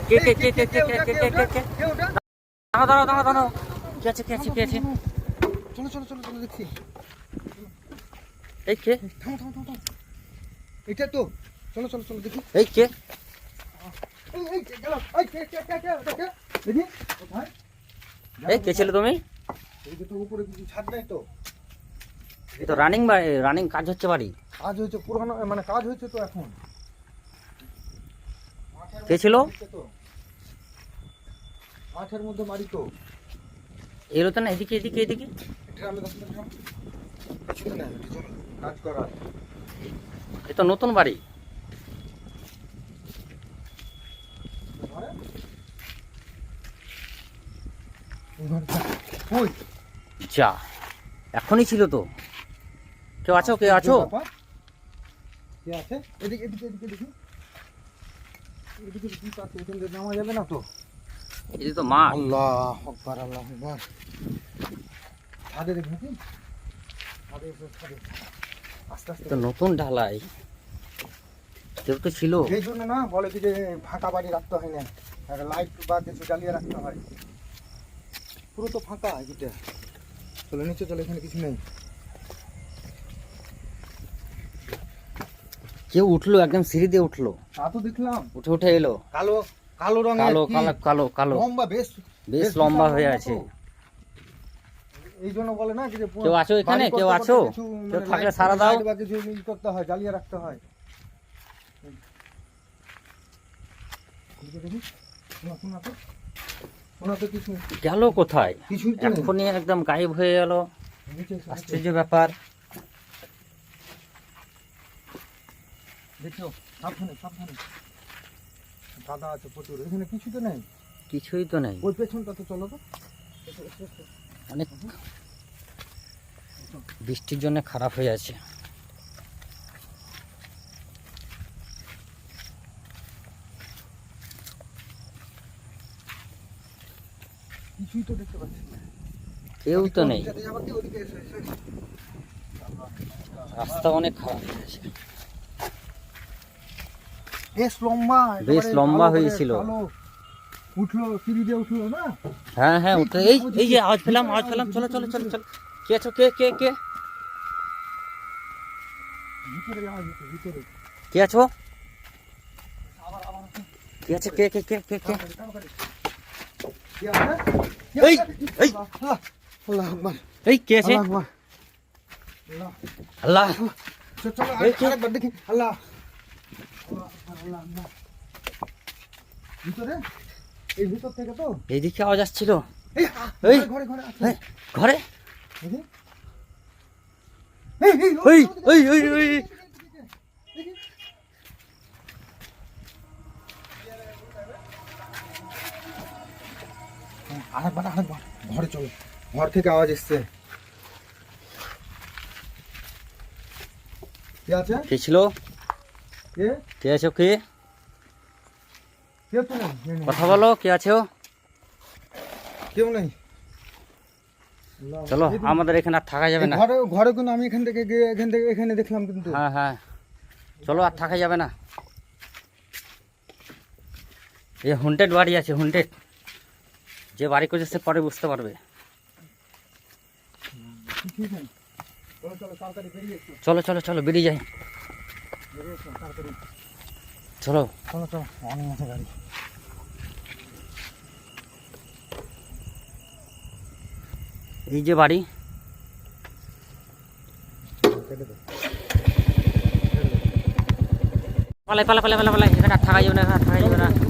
কে কে কে কে কে কে কে কে কে কে দাঁড়াও দাঁড়াও দাঁড়াও দাঁড়াও কে আছে কে আছে কে আছে চলো চলো চলো চলো দেখছি। এই কে থামো থামো থামো থামো। এটা তো চলো চলো চলো দেখি। এই কে এই গেল এই কে দেখি কোথায়? এই কে ছিল তুমি? এই যে তো উপরে কিছু ছাদ নাই তো। এই তো রানিং কাজ হচ্ছে বাড়ি। কাজ হয়েছে পুরনো, মানে কাজ হয়েছে তো এখন। কে ছিল? মাঠের মধ্যে বাড়ি তো। এলো তো না, এদিকে এদিকে এদিকে। এটা আমি দেখলাম কিছু না, চলো কাজ করা। এ তো নতুন বাড়ি। ওই যা এখনই ছিল তো। কেউ আছো কে আছো? কে আছে? এদিকে এদিকে এদিকে দেখি। এদিকে কি পাচ্ছে? এখানে নামা যাবে না তো। এই তো মা। আল্লাহ আকবার আল্লাহ আকবার। ছাদে দেখি কি? ছাদে ছাদে। আস্তে আস্তে তো নতুন ঢালাই। কেউ তো ছিল। এই জন্য না বলে কি যে ফাঁকা বাড়ি রাখতে হয় না, একটা লাইট বা কিছু জ্বালিয়ে রাখতে হয়। পুরো তো ফাঁকা এটা। চলো নিচে চলো, এখানে কিছু নেই। কেউ উঠলো, একদম সিঁড়ি দিয়ে উঠলো। তা তো দেখলাম। উঠে উঠে এলো। কালো কালো রঙের কালো কি? কালো কালো কালো লম্বা বেশ বেশ লম্বা হয়ে লম্বা আছে। তো। এই জন্য বলে না কি যে কেউ আছো এখানে? বাড়ি করতে কেউ করতে আছো? কিছু কেউ মানে থাকলে লাইট সাড়া দাও। বা কিছু ই করতে হয়, জ্বালিয়ে রাখতে হয়। দেখি, শোনা তো, শোনা তো কিছু গেল কোথায়? কিছুই তো নেই। এখনই একদম গায়েব হয়ে গেল। নিচে এসো, নিচে। আশ্চর্য ব্যাপার। দেখো সাবধানে সাবধানে, কাদা আছে প্রচুর, এখানে কিছু তো নেই। কিছুই তো নেই। ওই পেছনটা তো চলো তো। এসো, এসো, এসো। অনেক বৃষ্টির জন্য খারাপ হয়ে আছে। কিছুই তো দেখতে পাচ্ছি না। কেউ তো নেই। ওদিকে আবার কি? ওদিকে এসো, এসো, এসো। রাস্তা অনেক খারাপ হয়ে আছে। বেশ লম্বা, বেশ একেবারে লম্বা কালো করে, হয়েছিল। কালো। উঠলো সিঁড়ি দিয়ে উঠলো না। হ্যাঁ হ্যাঁ উঠে এই যে আওয়াজ পেলাম আওয়াজ পেলাম। চলো চলো চলো চলো। কে আছো? কে কে কে ভিতরে যাওয়া যেত, ভিতরে। কে আছো? আবার আবার কে আছে? কে কে কে কে কে তাড়াতাড়ি। কি আছে? কি এই আছে? এই আল্লাহ আল্লাহ আকবার, এই কে আছে? আল্লাহ আকবার। আল্লাহ আল্লাহ। চলো এই কে? আরেকবার দেখি। আল্লাহ আল্লাহ আকবার, আল্লাহ আল্লাহ। ভিতরে, এই ভিতর থেকে তো এইদিকে আওয়াজ আসছিল। এই এই ঘরে ঘরে আছে। এই, ঘরে দেখি। এই এই ওই ওই ওই ওই আরেকবার আরেকবার ঘরে চলো, ঘর থেকে আওয়াজ এসছে। কে আছে? কে ছিল? কে? কে আছো? কে কেউ তো নেই, নেই, নেই। কথা বলো। কে আছো? কেউ নেই। চলো, আমাদের এখানে আর থাকা যাবে না। ঘরে ঘরে কিন্তু আমি এখান থেকে গিয়ে এখান থেকে এখানে দেখলাম কিন্তু। হ্যাঁ হ্যাঁ চলো, আর থাকা যাবে না। এই হন্টেড বাড়ি আছে, হন্টেড। যে বাড়ি করছে সে পরে বুঝতে পারবে। কিছুই নেই। চলো চলো তাড়াতাড়ি বেরিয়ে এসো, চলো চলো চলো বেরিয়ে যাই। বেরিয়ে এসো তাড়াতাড়ি। চলো। চলো চলো, অনেক আছে গাড়ি। এই যে বাড়ি। কেটে দে। পালাই পালা পালা পালা পালাই, এখানে আর থাকা যাবে না, এখানে আর থাকা যাবে না।